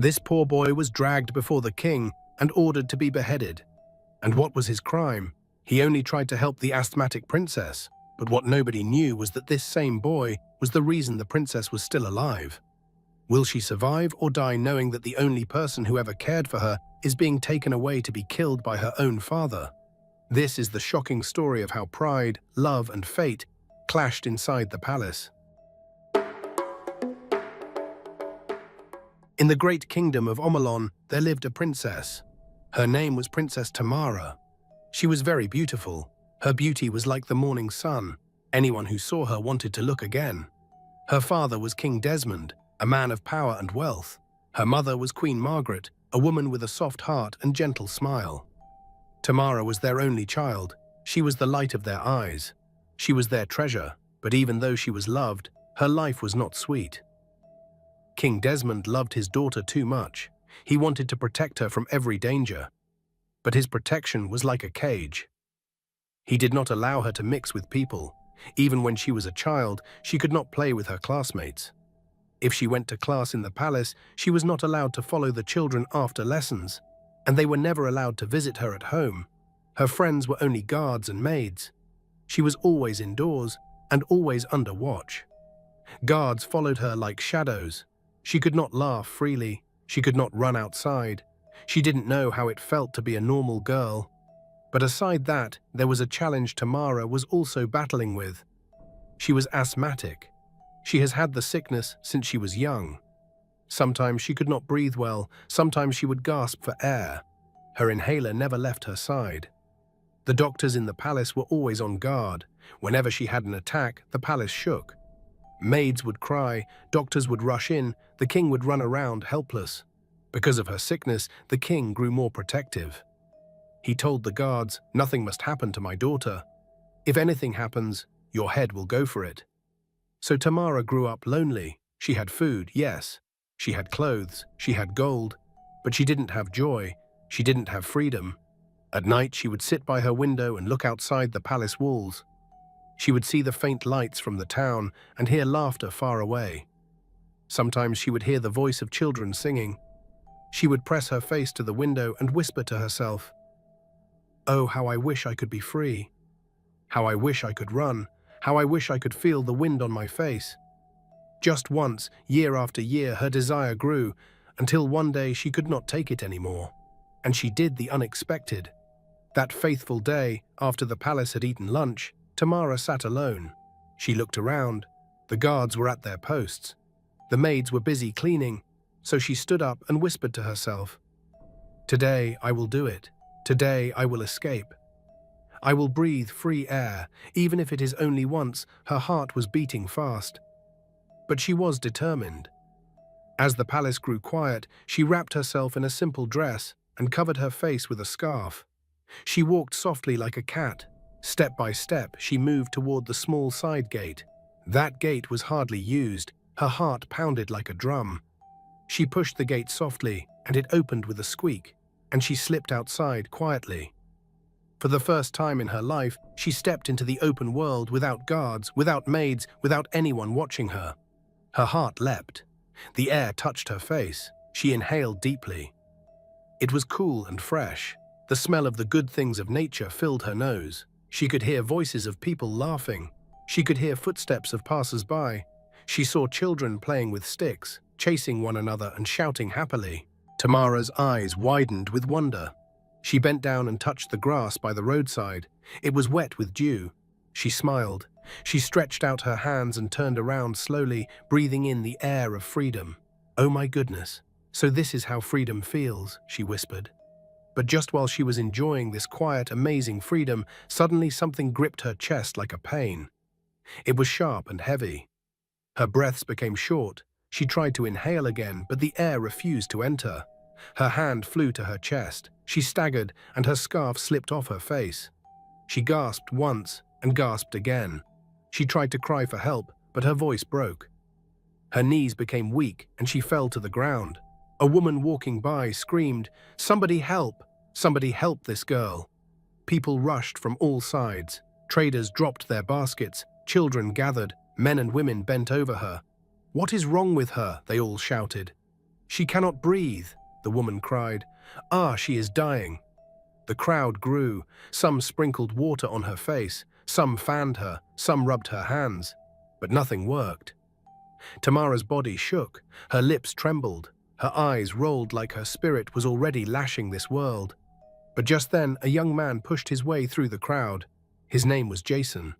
This poor boy was dragged before the king and ordered to be beheaded. And what was his crime? He only tried to help the asthmatic princess, but what nobody knew was that this same boy was the reason the princess was still alive. Will she survive or die knowing that the only person who ever cared for her is being taken away to be killed by her own father? This is the shocking story of how pride, love, and fate clashed inside the palace. In the great kingdom of Omelon, there lived a princess. Her name was Princess Tamara. She was very beautiful. Her beauty was like the morning sun. Anyone who saw her wanted to look again. Her father was King Desmond, a man of power and wealth. Her mother was Queen Margaret, a woman with a soft heart and gentle smile. Tamara was their only child. She was the light of their eyes. She was their treasure, but even though she was loved, her life was not sweet. King Desmond loved his daughter too much. He wanted to protect her from every danger. But his protection was like a cage. He did not allow her to mix with people. Even when she was a child, she could not play with her classmates. If she went to class in the palace, she was not allowed to follow the children after lessons, and they were never allowed to visit her at home. Her friends were only guards and maids. She was always indoors and always under watch. Guards followed her like shadows. She could not laugh freely. She could not run outside. She didn't know how it felt to be a normal girl. But aside that, there was a challenge Tamara was also battling with. She was asthmatic. She has had the sickness since she was young. Sometimes she could not breathe well. Sometimes she would gasp for air. Her inhaler never left her side. The doctors in the palace were always on guard. Whenever she had an attack, the palace shook. Maids would cry, doctors would rush in, the king would run around helpless. Because of her sickness, the king grew more protective. He told the guards, "Nothing must happen to my daughter. If anything happens, your head will go for it." So Tamara grew up lonely. She had food, yes. She had clothes, she had gold. But she didn't have joy. She didn't have freedom. At night, she would sit by her window and look outside the palace walls. She would see the faint lights from the town and hear laughter far away. Sometimes she would hear the voice of children singing. She would press her face to the window and whisper to herself, "Oh, how I wish I could be free. How I wish I could run. How I wish I could feel the wind on my face." Just once, year after year, her desire grew, until one day she could not take it anymore. And she did the unexpected. That faithful day, after the palace had eaten lunch, Tamara sat alone. She looked around. The guards were at their posts. The maids were busy cleaning, so she stood up and whispered to herself, "Today I will do it. Today I will escape. I will breathe free air, even if it is only once." Her heart was beating fast. But she was determined. As the palace grew quiet, she wrapped herself in a simple dress and covered her face with a scarf. She walked softly like a cat. Step by step, she moved toward the small side gate. That gate was hardly used. Her heart pounded like a drum. She pushed the gate softly, and it opened with a squeak, and she slipped outside quietly. For the first time in her life, she stepped into the open world without guards, without maids, without anyone watching her. Her heart leapt. The air touched her face. She inhaled deeply. It was cool and fresh. The smell of the good things of nature filled her nose. She could hear voices of people laughing. She could hear footsteps of passers-by. She saw children playing with sticks, chasing one another and shouting happily. Tamara's eyes widened with wonder. She bent down and touched the grass by the roadside. It was wet with dew. She smiled. She stretched out her hands and turned around slowly, breathing in the air of freedom. "Oh my goodness, so this is how freedom feels," she whispered. But just while she was enjoying this quiet, amazing freedom, suddenly something gripped her chest like a pain. It was sharp and heavy. Her breaths became short. She tried to inhale again, but the air refused to enter. Her hand flew to her chest. She staggered, and her scarf slipped off her face. She gasped once and gasped again. She tried to cry for help, but her voice broke. Her knees became weak, and she fell to the ground. A woman walking by screamed, "Somebody help! Somebody help this girl!" People rushed from all sides. Traders dropped their baskets. Children gathered. Men and women bent over her. "What is wrong with her?" they all shouted. "She cannot breathe," the woman cried. "Ah, she is dying." The crowd grew. Some sprinkled water on her face, some fanned her, some rubbed her hands. But nothing worked. Tamara's body shook, her lips trembled, her eyes rolled like her spirit was already lashing this world. But just then, a young man pushed his way through the crowd. His name was Jason.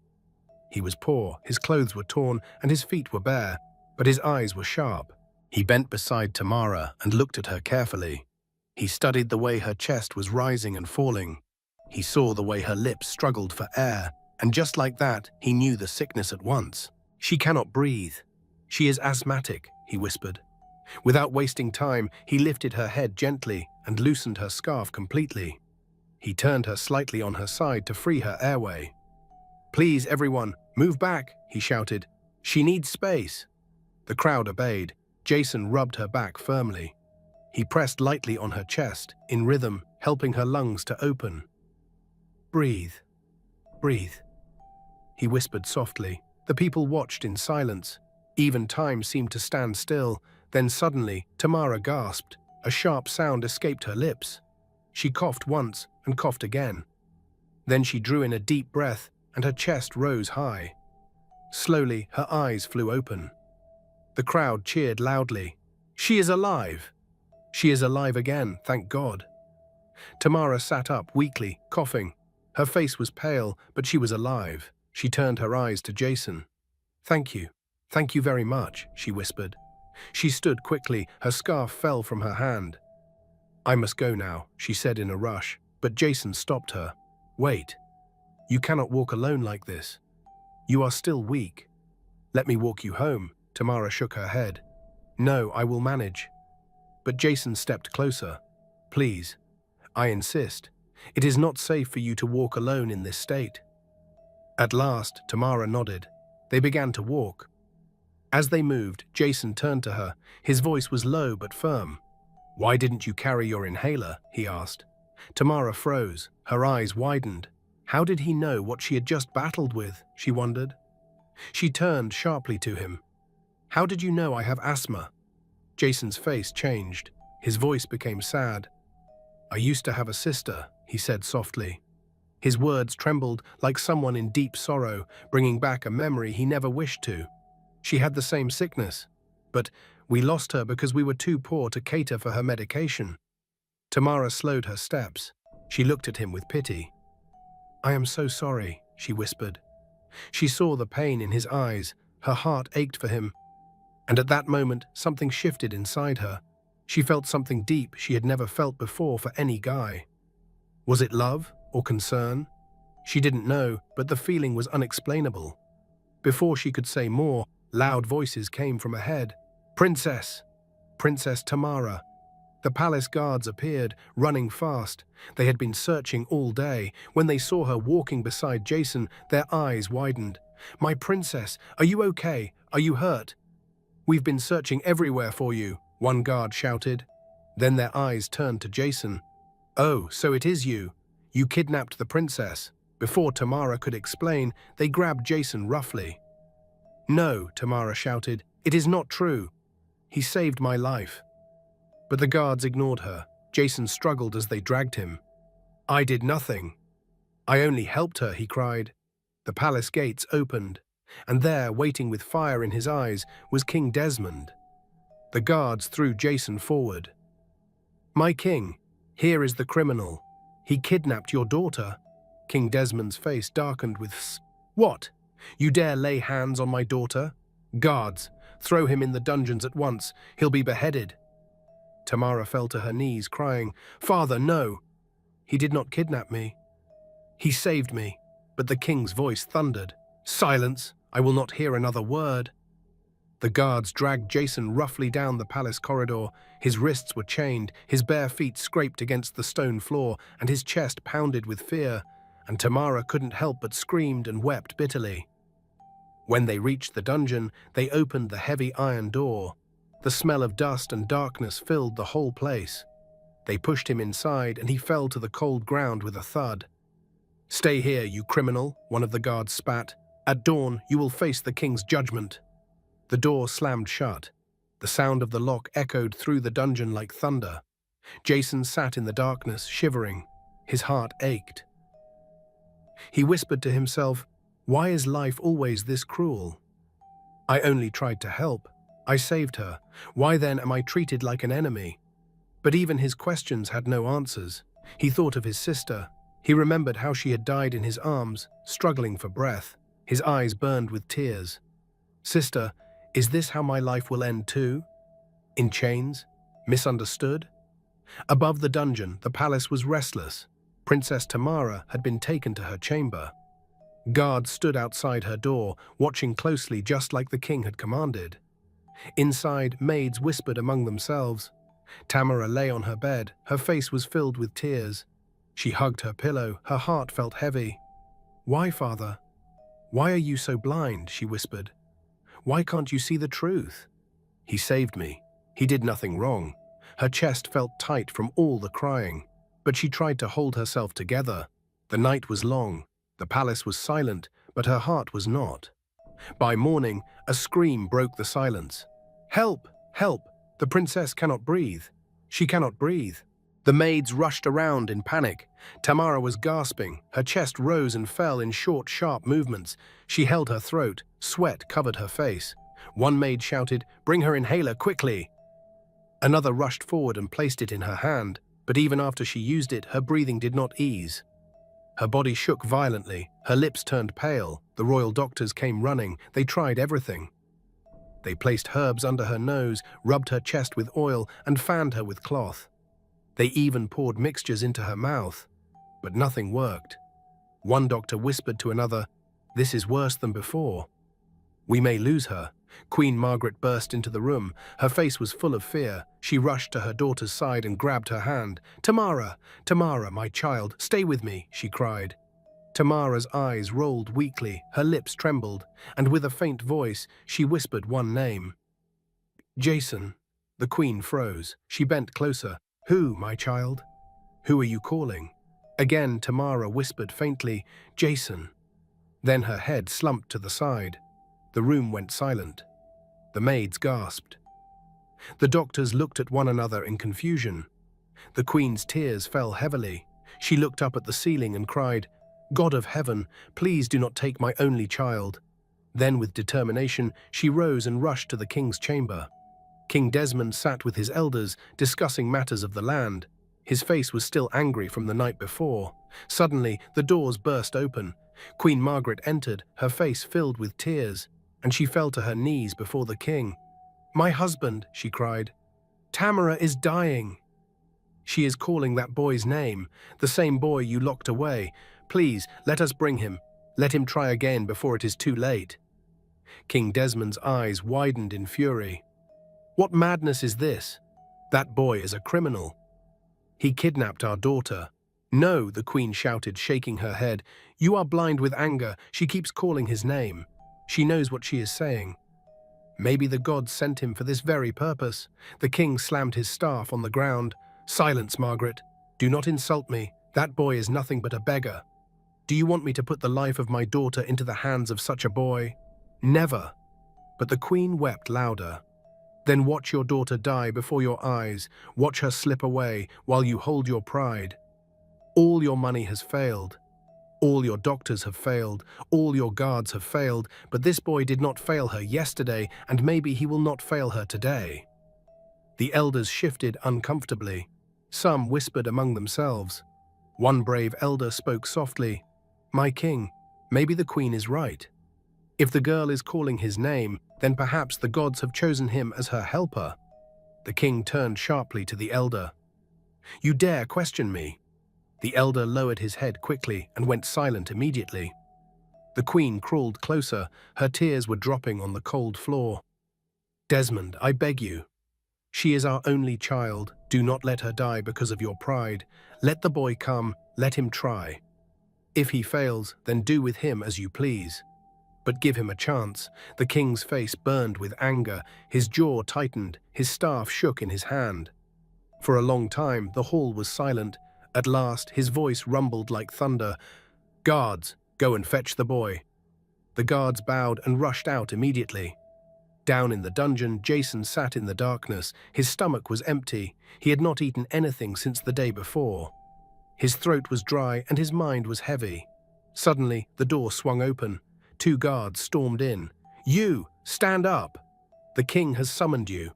He was poor, his clothes were torn, and his feet were bare, but his eyes were sharp. He bent beside Tamara and looked at her carefully. He studied the way her chest was rising and falling. He saw the way her lips struggled for air, and just like that, he knew the sickness at once. "She cannot breathe. She is asthmatic," he whispered. Without wasting time, he lifted her head gently and loosened her scarf completely. He turned her slightly on her side to free her airway. "Please, everyone, move back," he shouted. "She needs space." The crowd obeyed. Jason rubbed her back firmly. He pressed lightly on her chest, in rhythm, helping her lungs to open. "Breathe, breathe," he whispered softly. The people watched in silence. Even time seemed to stand still. Then suddenly, Tamara gasped. A sharp sound escaped her lips. She coughed once and coughed again. Then she drew in a deep breath, and her chest rose high. Slowly, her eyes flew open. The crowd cheered loudly. "She is alive! She is alive again, thank God." Tamara sat up weakly, coughing. Her face was pale, but she was alive. She turned her eyes to Jason. Thank you very much," she whispered. She stood quickly, her scarf fell from her hand. "I must go now," she said in a rush, but Jason stopped her. "Wait. You cannot walk alone like this. You are still weak." "Let me walk you home." Tamara shook her head. "No, I will manage." But Jason stepped closer. "Please, I insist. It is not safe for you to walk alone in this state." At last, Tamara nodded. They began to walk. As they moved, Jason turned to her. His voice was low but firm. "Why didn't you carry your inhaler?" he asked. Tamara froze. Her eyes widened. How did he know what she had just battled with, she wondered. She turned sharply to him. "How did you know I have asthma?" Jason's face changed. His voice became sad. "I used to have a sister," he said softly. His words trembled like someone in deep sorrow, bringing back a memory he never wished to. She had the same sickness, but we lost her because we were too poor to cater for her medication. Tamara slowed her steps. She looked at him with pity. "I am so sorry," she whispered. She saw the pain in his eyes. Her heart ached for him. And at that moment, something shifted inside her. She felt something deep she had never felt before for any guy. Was it love or concern? She didn't know, but the feeling was unexplainable. Before she could say more, loud voices came from ahead. "Princess! Princess Tamara!" The palace guards appeared, running fast. They had been searching all day. When they saw her walking beside Jason, their eyes widened. "My princess, are you okay? Are you hurt?" "We've been searching everywhere for you," one guard shouted. Then their eyes turned to Jason. "Oh, so it is you. You kidnapped the princess." Before Tamara could explain, they grabbed Jason roughly. "No," Tamara shouted. "It is not true. He saved my life." But the guards ignored her. Jason struggled as they dragged him. "I did nothing. I only helped her," he cried. The palace gates opened, and there, waiting with fire in his eyes, was King Desmond. The guards threw Jason forward. "My king, here is the criminal. He kidnapped your daughter." King Desmond's face darkened with "What? You dare lay hands on my daughter? Guards, throw him in the dungeons at once. He'll be beheaded." Tamara fell to her knees, crying, "Father, no! He did not kidnap me. He saved me." But the king's voice thundered, "Silence! I will not hear another word." The guards dragged Jason roughly down the palace corridor. His wrists were chained, his bare feet scraped against the stone floor, and his chest pounded with fear, and Tamara couldn't help but screamed and wept bitterly. When they reached the dungeon, they opened the heavy iron door. The smell of dust and darkness filled the whole place. They pushed him inside, and he fell to the cold ground with a thud. "Stay here, you criminal," one of the guards spat. "At dawn, you will face the king's judgment." The door slammed shut. The sound of the lock echoed through the dungeon like thunder. Jason sat in the darkness, shivering. His heart ached. He whispered to himself, "Why is life always this cruel? I only tried to help. I saved her. Why then am I treated like an enemy?" But even his questions had no answers. He thought of his sister. He remembered how she had died in his arms, struggling for breath. His eyes burned with tears. "Sister, is this how my life will end too? In chains? Misunderstood?" Above the dungeon, the palace was restless. Princess Tamara had been taken to her chamber. Guards stood outside her door, watching closely just like the king had commanded. Inside, maids whispered among themselves. Tamara lay on her bed. Her face was filled with tears. She hugged her pillow. Her heart felt heavy. "Why, father? Why are you so blind?" she whispered. "Why can't you see the truth?" "He saved me. He did nothing wrong." Her chest felt tight from all the crying, but she tried to hold herself together. The night was long. The palace was silent, but her heart was not. By morning, a scream broke the silence. "Help! Help! The princess cannot breathe. She cannot breathe." The maids rushed around in panic. Tamara was gasping. Her chest rose and fell in short, sharp movements. She held her throat. Sweat covered her face. One maid shouted, "Bring her inhaler, quickly!" Another rushed forward and placed it in her hand, but even after she used it, her breathing did not ease. Her body shook violently. Her lips turned pale. The royal doctors came running. They tried everything. They placed herbs under her nose, rubbed her chest with oil, and fanned her with cloth. They even poured mixtures into her mouth, but nothing worked. One doctor whispered to another, "This is worse than before. We may lose her." Queen Margaret burst into the room. Her face was full of fear. She rushed to her daughter's side and grabbed her hand. "Tamara, Tamara, my child, stay with me," she cried. Tamara's eyes rolled weakly, her lips trembled, and with a faint voice, she whispered one name. "Jason." The queen froze. She bent closer. "Who, my child? Who are you calling?" Again, Tamara whispered faintly, "Jason." Then her head slumped to the side. The room went silent. The maids gasped. The doctors looked at one another in confusion. The queen's tears fell heavily. She looked up at the ceiling and cried, "God of heaven, please do not take my only child." Then, with determination, she rose and rushed to the king's chamber. King Desmond sat with his elders, discussing matters of the land. His face was still angry from the night before. Suddenly, the doors burst open. Queen Margaret entered, her face filled with tears, and she fell to her knees before the king. "My husband," she cried. "Tamara is dying. She is calling that boy's name, the same boy you locked away. Please, let us bring him. Let him try again before it is too late." King Desmond's eyes widened in fury. "What madness is this? That boy is a criminal. He kidnapped our daughter." "No," the queen shouted, shaking her head. "You are blind with anger. She keeps calling his name. She knows what she is saying. Maybe the gods sent him for this very purpose." The king slammed his staff on the ground. "Silence, Margaret. Do not insult me. That boy is nothing but a beggar. Do you want me to put the life of my daughter into the hands of such a boy? Never." But the queen wept louder. "Then watch your daughter die before your eyes. Watch her slip away while you hold your pride. All your money has failed. All your doctors have failed. All your guards have failed. But this boy did not fail her yesterday, and maybe he will not fail her today." The elders shifted uncomfortably. Some whispered among themselves. One brave elder spoke softly, "My king, maybe the queen is right. If the girl is calling his name, then perhaps the gods have chosen him as her helper." The king turned sharply to the elder. "You dare question me?" The elder lowered his head quickly and went silent immediately. The queen crawled closer. Her tears were dropping on the cold floor. "Desmond, I beg you. She is our only child. Do not let her die because of your pride. Let the boy come. Let him try. If he fails, then do with him as you please. But give him a chance." The king's face burned with anger. His jaw tightened. His staff shook in his hand. For a long time, the hall was silent. At last, his voice rumbled like thunder. "Guards, go and fetch the boy." The guards bowed and rushed out immediately. Down in the dungeon, Jason sat in the darkness. His stomach was empty. He had not eaten anything since the day before. His throat was dry and his mind was heavy. Suddenly, the door swung open. 2 guards stormed in. "You! Stand up! The king has summoned you."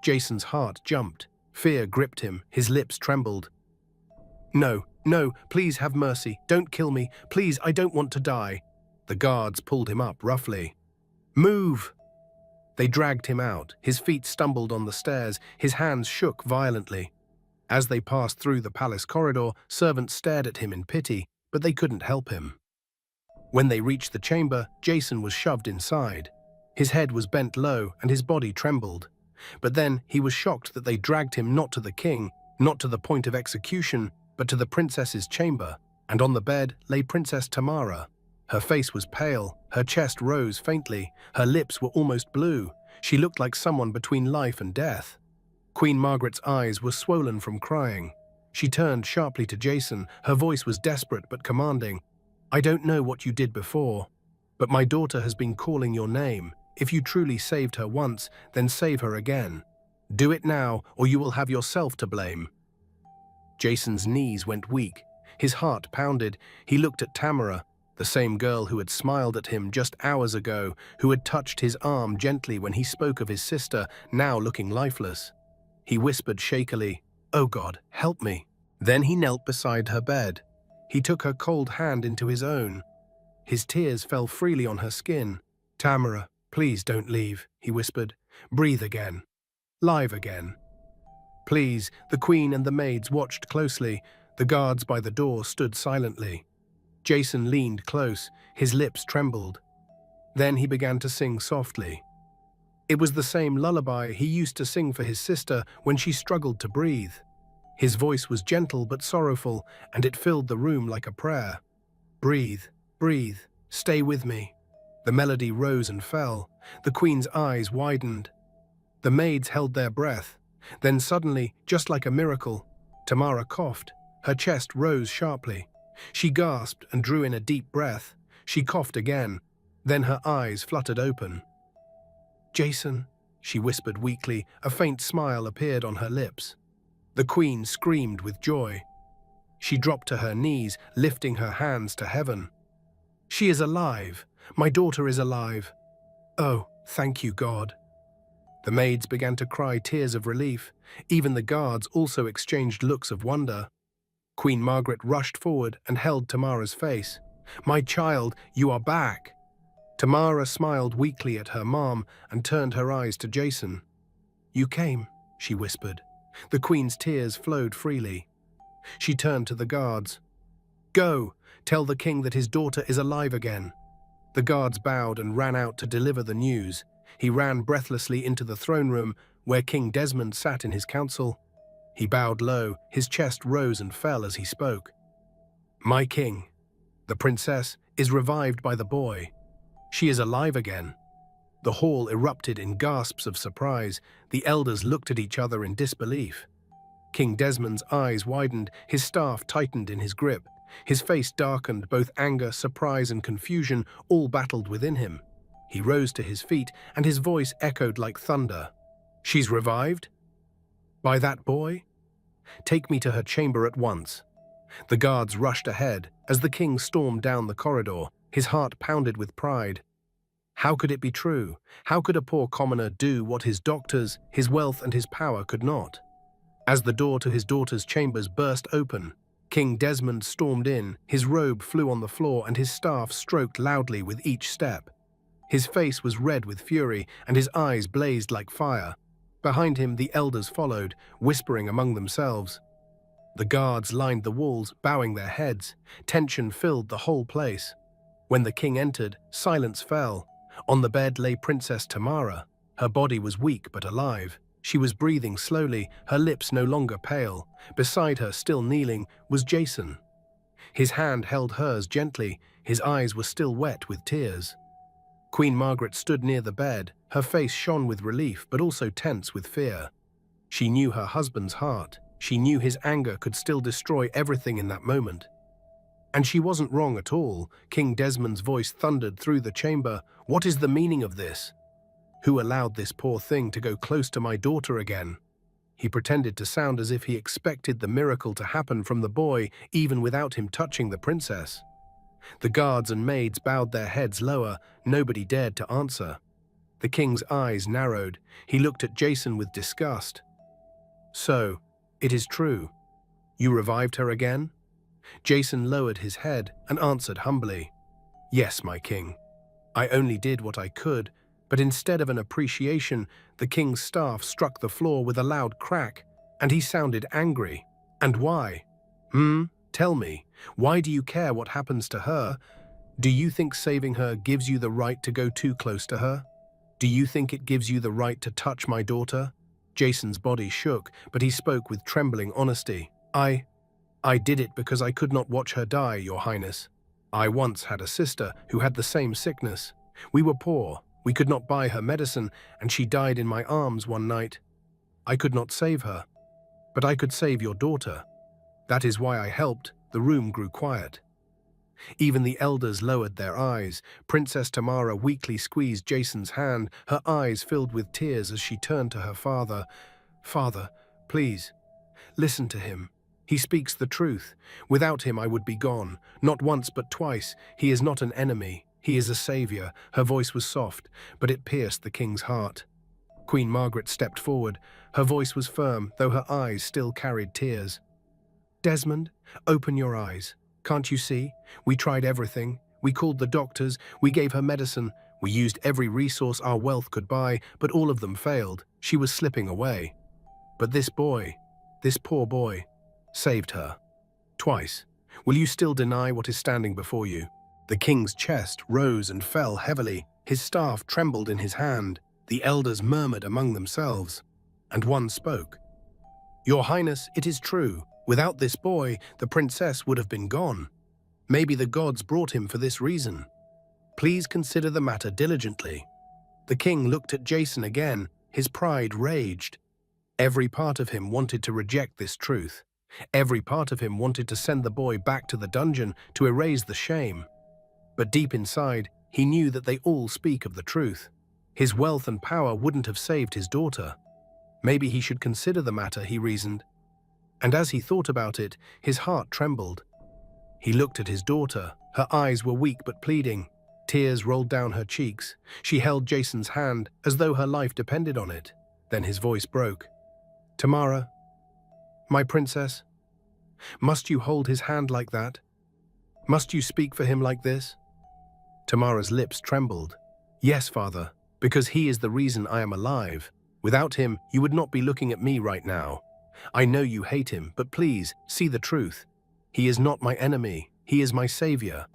Jason's heart jumped. Fear gripped him. His lips trembled. "No, no, please have mercy. Don't kill me. Please, I don't want to die." The guards pulled him up roughly. "Move!" They dragged him out. His feet stumbled on the stairs. His hands shook violently. As they passed through the palace corridor, servants stared at him in pity, but they couldn't help him. When they reached the chamber, Jason was shoved inside. His head was bent low and his body trembled. But then he was shocked that they dragged him not to the king, not to the point of execution, but to the princess's chamber. And on the bed lay Princess Tamara. Her face was pale, her chest rose faintly, her lips were almost blue. She looked like someone between life and death. Queen Margaret's eyes were swollen from crying. She turned sharply to Jason. Her voice was desperate but commanding. "I don't know what you did before, but my daughter has been calling your name. If you truly saved her once, then save her again. Do it now, or you will have yourself to blame." Jason's knees went weak. His heart pounded. He looked at Tamara, the same girl who had smiled at him just hours ago, who had touched his arm gently when he spoke of his sister, now looking lifeless. He whispered shakily, "Oh God, help me." Then he knelt beside her bed. He took her cold hand into his own. His tears fell freely on her skin. "Tamara, please don't leave," he whispered. "Breathe again. Live again." Please, the queen and the maids watched closely. The guards by the door stood silently. Jason leaned close. His lips trembled. Then he began to sing softly. It was the same lullaby he used to sing for his sister when she struggled to breathe. His voice was gentle but sorrowful, and it filled the room like a prayer. "Breathe, breathe, stay with me." The melody rose and fell. The queen's eyes widened. The maids held their breath. Then suddenly, just like a miracle, Tamara coughed. Her chest rose sharply. She gasped and drew in a deep breath. She coughed again. Then her eyes fluttered open. "Jason," she whispered weakly. A faint smile appeared on her lips. The queen screamed with joy. She dropped to her knees, lifting her hands to heaven. "She is alive. My daughter is alive. Oh, thank you, God." The maids began to cry tears of relief. Even the guards also exchanged looks of wonder. Queen Margaret rushed forward and held Tamara's face. "My child, you are back." Tamara smiled weakly at her mom and turned her eyes to Jason. "You came," she whispered. The queen's tears flowed freely. She turned to the guards. "Go, tell the king that his daughter is alive again." The guards bowed and ran out to deliver the news. He ran breathlessly into the throne room, where King Desmond sat in his council. He bowed low, his chest rose and fell as he spoke. "My king, the princess is revived by the boy. She is alive again." The hall erupted in gasps of surprise. The elders looked at each other in disbelief. King Desmond's eyes widened, his staff tightened in his grip. His face darkened, both anger, surprise, and confusion all battled within him. He rose to his feet, and his voice echoed like thunder. "She's revived? By that boy? Take me to her chamber at once." The guards rushed ahead as the king stormed down the corridor. His heart pounded with pride. How could it be true? How could a poor commoner do what his doctors, his wealth, and his power could not? As the door to his daughter's chambers burst open, King Desmond stormed in. His robe flew on the floor and his staff stroked loudly with each step. His face was red with fury and his eyes blazed like fire. Behind him, the elders followed, whispering among themselves. The guards lined the walls, bowing their heads. Tension filled the whole place. When the king entered, silence fell. On the bed lay Princess Tamara. Her body was weak but alive. She was breathing slowly, her lips no longer pale. Beside her, still kneeling, was Jason. His hand held hers gently. His eyes were still wet with tears. Queen Margaret stood near the bed. Her face shone with relief, but also tense with fear. She knew her husband's heart. She knew his anger could still destroy everything in that moment. And she wasn't wrong at all. King Desmond's voice thundered through the chamber. "What is the meaning of this? Who allowed this poor thing to go close to my daughter again? He pretended to sound as if he expected the miracle to happen from the boy, even without him touching the princess. The guards and maids bowed their heads lower. Nobody dared to answer. The king's eyes narrowed. He looked at Jason with disgust. So, it is true. You revived her again? Jason lowered his head and answered humbly. Yes, my king. I only did what I could, but instead of an appreciation, the king's staff struck the floor with a loud crack, and he sounded angry. And why? Tell me, why do you care what happens to her? Do you think saving her gives you the right to go too close to her? Do you think it gives you the right to touch my daughter? Jason's body shook, but he spoke with trembling honesty. I did it because I could not watch her die, Your Highness. I once had a sister who had the same sickness. We were poor. We could not buy her medicine, and she died in my arms one night. I could not save her, but I could save your daughter. That is why I helped. The room grew quiet. Even the elders lowered their eyes. Princess Tamara weakly squeezed Jason's hand, her eyes filled with tears as she turned to her father. Father, please, listen to him. He speaks the truth. Without him I would be gone. Not once but twice. He is not an enemy. He is a savior. Her voice was soft, but it pierced the king's heart. Queen Margaret stepped forward. Her voice was firm, though her eyes still carried tears. Desmond, open your eyes. Can't you see? We tried everything. We called the doctors. We gave her medicine. We used every resource our wealth could buy, but all of them failed. She was slipping away. But this boy, this poor boy, saved her. Twice. Will you still deny what is standing before you? The king's chest rose and fell heavily. His staff trembled in his hand. The elders murmured among themselves. And one spoke. Your Highness, it is true. Without this boy, the princess would have been gone. Maybe the gods brought him for this reason. Please consider the matter diligently. The king looked at Jason again. His pride raged. Every part of him wanted to reject this truth. Every part of him wanted to send the boy back to the dungeon to erase the shame. But deep inside, he knew that they all speak of the truth. His wealth and power wouldn't have saved his daughter. Maybe he should consider the matter, he reasoned. And as he thought about it, his heart trembled. He looked at his daughter. Her eyes were weak but pleading. Tears rolled down her cheeks. She held Jason's hand as though her life depended on it. Then his voice broke. Tamara, my princess, must you hold his hand like that? Must you speak for him like this? Tamara's lips trembled. Yes, father, because he is the reason I am alive. Without him, you would not be looking at me right now. I know you hate him, but please, see the truth. He is not my enemy. He is my savior.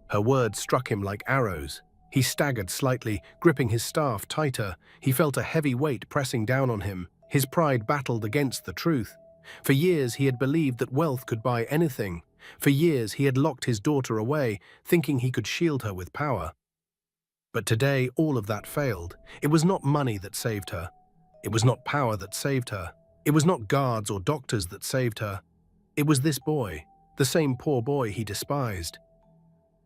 Her words struck him like arrows. He staggered slightly, gripping his staff tighter. He felt a heavy weight pressing down on him. His pride battled against the truth. For years he had believed that wealth could buy anything. For years he had locked his daughter away, thinking he could shield her with power. But today all of that failed. It was not money that saved her. It was not power that saved her. It was not guards or doctors that saved her. It was this boy, the same poor boy he despised.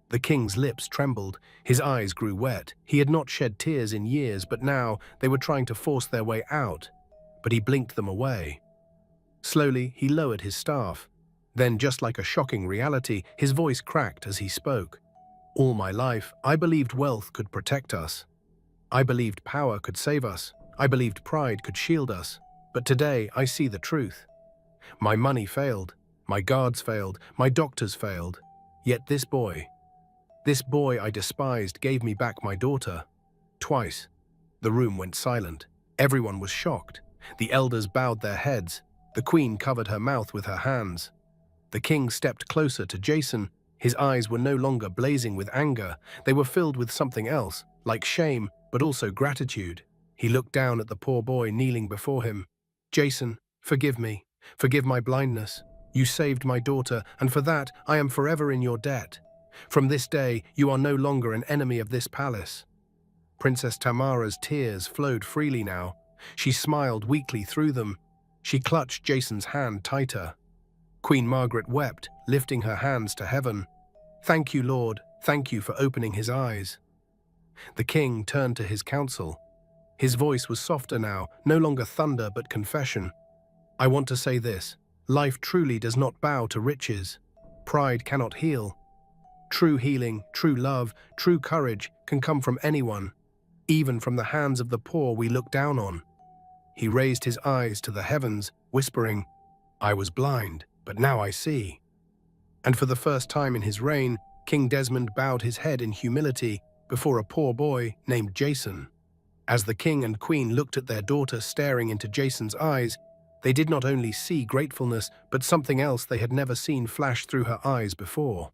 The king's lips trembled. His eyes grew wet. He had not shed tears in years, but now they were trying to force their way out. But he blinked them away. Slowly, he lowered his staff. Then, just like a shocking reality, his voice cracked as he spoke. All my life, I believed wealth could protect us. I believed power could save us. I believed pride could shield us. But today, I see the truth. My money failed. My guards failed. My doctors failed. Yet this boy I despised, gave me back my daughter. Twice. The room went silent. Everyone was shocked. The elders bowed their heads. The queen covered her mouth with her hands. The king stepped closer to Jason. His eyes were no longer blazing with anger. They were filled with something else, like shame, but also gratitude. He looked down at the poor boy kneeling before him. Jason, forgive me. Forgive my blindness. You saved my daughter, and for that I am forever in your debt. From this day, you are no longer an enemy of this palace. Princess Tamara's tears flowed freely now. She smiled weakly through them. She clutched Jason's hand tighter. Queen Margaret wept, lifting her hands to heaven. Thank you, Lord. Thank you for opening his eyes. The king turned to his council. His voice was softer now, no longer thunder but confession. I want to say this. Life truly does not bow to riches. Pride cannot heal. True healing, true love, true courage can come from anyone, even from the hands of the poor we look down on. He raised his eyes to the heavens, whispering, I was blind, but now I see. And for the first time in his reign, King Desmond bowed his head in humility before a poor boy named Jason. As the king and queen looked at their daughter staring into Jason's eyes, they did not only see gratefulness, but something else they had never seen flash through her eyes before.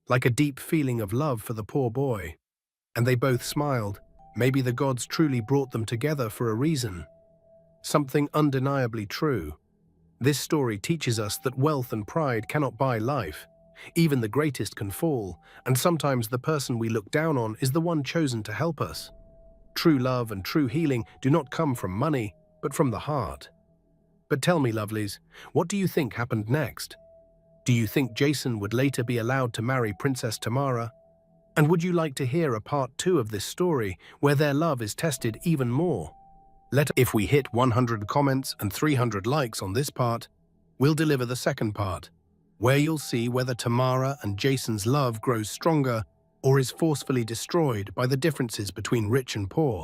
Like a deep feeling of love for the poor boy. And they both smiled. Maybe the gods truly brought them together for a reason. Something undeniably true. This story teaches us that wealth and pride cannot buy life. Even the greatest can fall, and sometimes the person we look down on is the one chosen to help us. True love and true healing do not come from money, but from the heart. But tell me, lovelies, what do you think happened next? Do you think Jason would later be allowed to marry Princess Tamara? And would you like to hear a part 2 of this story, where their love is tested even more? If we hit 100 comments and 300 likes on this part, we'll deliver the second part, where you'll see whether Tamara and Jason's love grows stronger or is forcefully destroyed by the differences between rich and poor.